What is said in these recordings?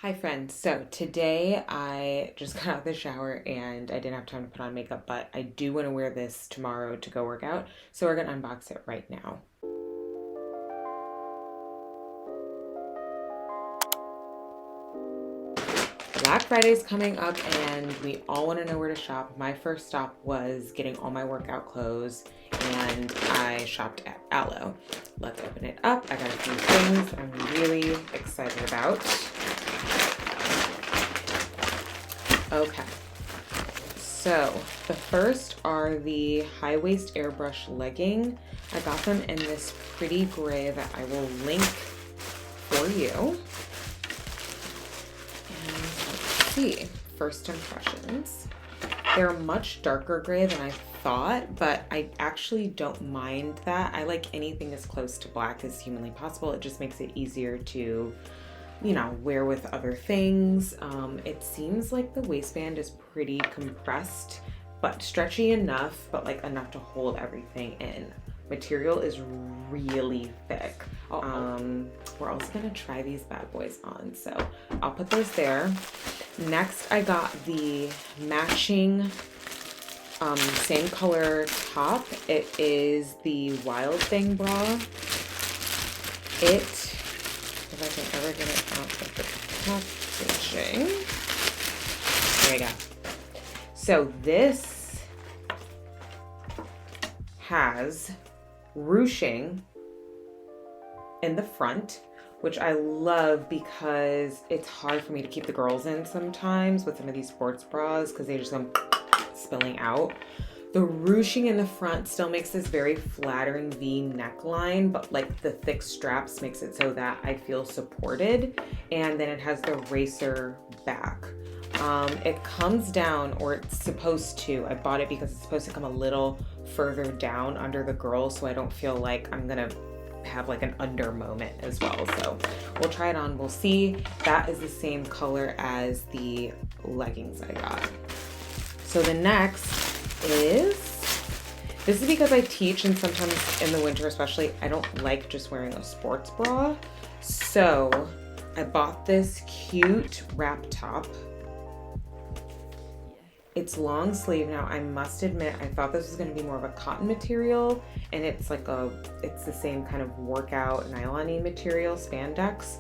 Hi friends, so today I just got out of the shower and I didn't have time to put on makeup, but I do want to wear this tomorrow to go work out, so we're gonna unbox it right now. Black Friday is coming up and we all want to know where to shop. My first stop was getting all my workout clothes and I shopped at ALO. Let's open it up. I got a few things I'm really excited about. Okay, so the first are the high waist airbrush legging. I got them in this pretty gray that I will link for you. And let's see, first impressions. They're a much darker gray than I thought, but I actually don't mind that. I like anything as close to black as humanly possible. It just makes it easier to wear with other things. It seems like the waistband is pretty compressed, but stretchy enough, but like enough to hold everything in. Material is really thick. We're also gonna try these bad boys on, so I'll put those there. Next, I got the matching same color top. It is the Wild Thing bra. If I can ever get it out of the packaging. There we go. So this has ruching in the front, which I love because it's hard for me to keep the girls in sometimes with some of these sports bras because they just come spilling out. The ruching in the front still makes this very flattering V neckline, but like the thick straps makes it so that I feel supported. And then it has the racer back. It comes down, or it's supposed to. I bought it because it's supposed to come a little further down under the girls so I don't feel like I'm gonna have like an under moment as well. So we'll try it on, we'll see. That is the same color as the leggings I got. So the next this is because I teach, and sometimes in the winter especially, I don't like just wearing a sports bra. So I bought this cute wrap top. It's long sleeve. Now I must admit, I thought this was going to be more of a cotton material, and it's the same kind of workout nylon-y material, spandex,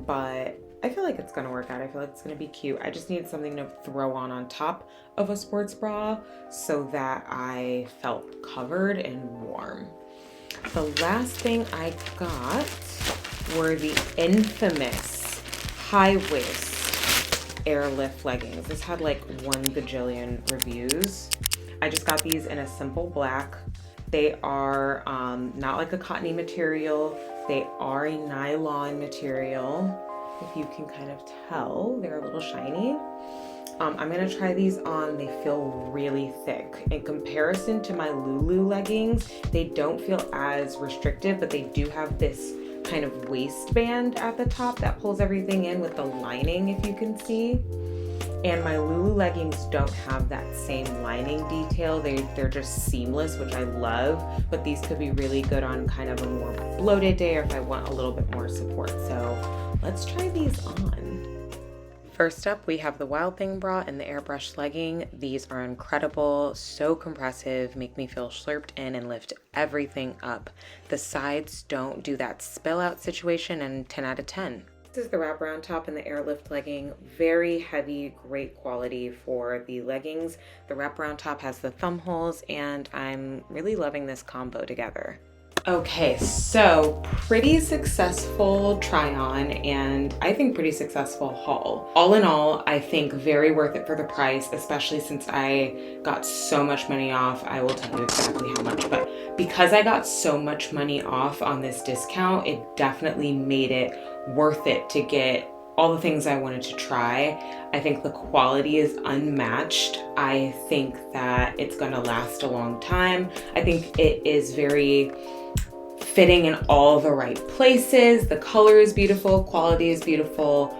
but I feel like it's gonna work out. I feel like it's gonna be cute. I just needed something to throw on top of a sports bra so that I felt covered and warm. The last thing I got were the infamous high waist Lift leggings. This had like 1 gajillion reviews. I just got these in a simple black. They are not like a cottony material. They are a nylon material. If you can kind of tell, they're a little shiny. I'm gonna try these on. They feel really thick. In comparison to my Lulu leggings, they don't feel as restrictive, but they do have this kind of waistband at the top that pulls everything in with the lining, if you can see. And my Lulu leggings don't have that same lining detail. They're just seamless, which I love, but these could be really good on kind of a more bloated day or if I want a little bit more support. So let's try these on. First up, we have the Wild Thing bra and the airbrush legging. These are incredible, so compressive, make me feel slurped in and lift everything up. The sides don't do that spill out situation, and 10 out of 10. This is the wraparound top and the Lift legging. Very heavy, great quality for the leggings. The wraparound top has the thumb holes, and I'm really loving this combo together. Okay, so pretty successful try on, and I think pretty successful haul. All in all, I think very worth it for the price, especially since I got so much money off. I will tell you exactly how much, but because I got so much money off on this discount, it definitely made it worth it to get all the things I wanted to try. I think the quality is unmatched. I think that it's gonna last a long time. I think it is very fitting in all the right places. The color is beautiful, quality is beautiful.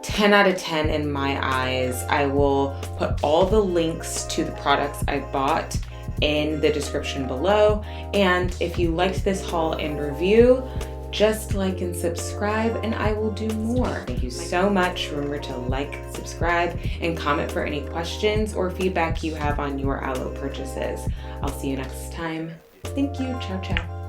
10 out of 10 in my eyes. I will put all the links to the products I bought in the description below. And if you liked this haul and review, Just like and subscribe and I will do more. Thank you so much. Remember to like, subscribe, and comment for any questions or feedback you have on your ALO purchases. I'll see you next time. Thank you. Ciao, ciao.